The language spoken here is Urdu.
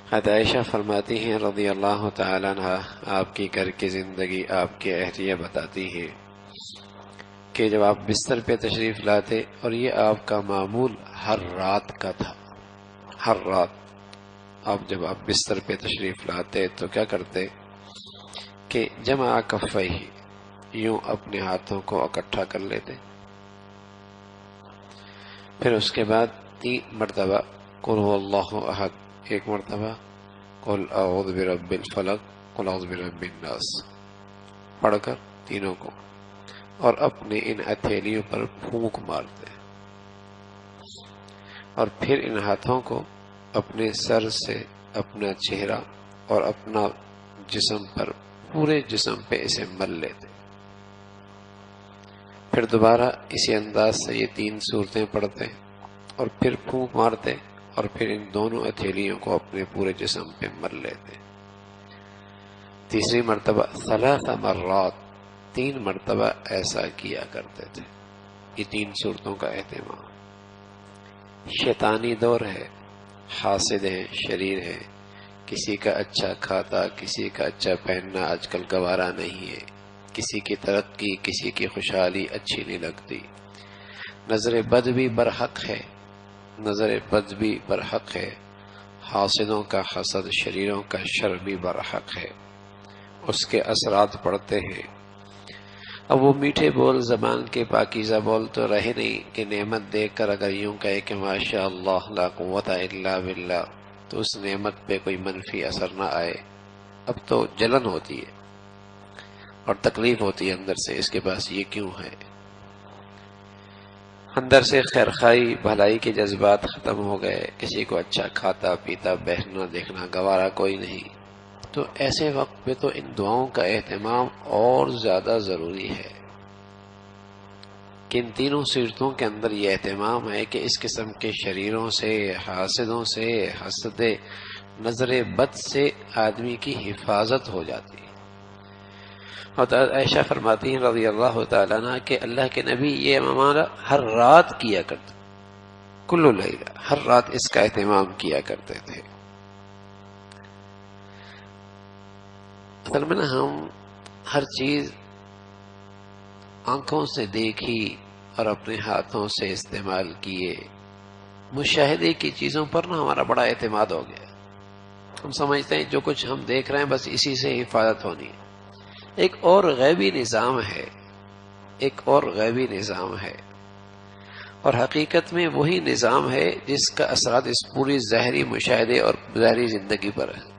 حضرت عائشہ فرماتی ہیں رضی اللہ تعالیٰ عنہ، آپ کی گھر کی زندگی آپ کے اہلیہ بتاتی ہیں کہ جب آپ بستر پہ تشریف لاتے، اور یہ آپ کا معمول ہر رات کا تھا، ہر رات جب آپ بستر پہ تشریف لاتے تو کیا کرتے کہ جمع کفیہ، یوں اپنے ہاتھوں کو اکٹھا کر لیتے، پھر اس کے بعد 3 مرتبہ قل هو اللہ احد، 1 مرتبہ قل اعوذ برب الفلق، قل اعوذ برب الناس پڑھ کر تینوں کو، اور اپنے ان ہتھیلیوں پر پھونک مارتے، اور پھر ان ہاتھوں کو اپنے سر سے اپنا چہرہ اور اپنا جسم پر، پورے جسم پہ اسے مل لیتے، پھر دوبارہ اسی انداز سے یہ 3 صورتیں پڑھتے، اور پھر پھونک مارتے، اور پھر ان دونوں ہتھیلیوں کو اپنے پورے جسم پہ مل لیتے، تیسری مرتبہ 3 مرات، 3 مرتبہ ایسا کیا کرتے تھے۔ یہ 3 صورتوں کا اہتمام۔ شیطانی دور ہے، حاسد ہے، شریر ہے، کسی کا اچھا کھاتا، کسی کا اچھا پہننا آج کل گوارا نہیں ہے، کسی کی ترقی، کسی کی خوشحالی اچھی نہیں لگتی، نظر بد بھی برحق ہے، نظر بد بھی برحق ہے، حاسدوں کا حسد، شریروں کا شر بھی برحق ہے، اس کے اثرات پڑتے ہیں۔ اب وہ میٹھے بول، زبان کے پاکیزہ بول تو رہے نہیں کہ نعمت دیکھ کر اگر یوں کہے کہ ماشاء اللہ لا قوت الا باللہ، تو اس نعمت پہ کوئی منفی اثر نہ آئے۔ اب تو جلن ہوتی ہے اور تکلیف ہوتی ہے اندر سے، اس کے پاس یہ کیوں ہے، اندر سے خیرخواہی، بھلائی کے جذبات ختم ہو گئے، کسی کو اچھا کھاتا پیتا بہنا دیکھنا گوارا کوئی نہیں۔ تو ایسے وقت پہ تو ان دعاؤں کا اہتمام اور زیادہ ضروری ہے کہ ان تینوں صورتوں کے اندر یہ اہتمام ہے کہ اس قسم کے شریروں سے، حاسدوں سے، حسد، نظر بد سے آدمی کی حفاظت ہو جاتی ہے۔ اور عائشہ فرماتی ہیں رضی اللہ تعالیٰ عنہ کہ اللہ کے نبی یہ ہمارا ہر رات کیا کرتے، کل لیلہ، ہر رات اس کا اہتمام کیا کرتے تھے۔ اصل میں نا ہم ہر چیز آنکھوں سے دیکھی اور اپنے ہاتھوں سے استعمال کیے، مشاہدے کی چیزوں پر نا ہمارا بڑا اعتماد ہو گیا۔ ہم سمجھتے ہیں جو کچھ ہم دیکھ رہے ہیں بس اسی سے حفاظت ہونی ہے۔ ایک اور غیبی نظام ہے، ایک اور غیبی نظام ہے، اور حقیقت میں وہی نظام ہے جس کا اثرات اس پوری ظاہری مشاہدے اور ظاہری زندگی پر ہے۔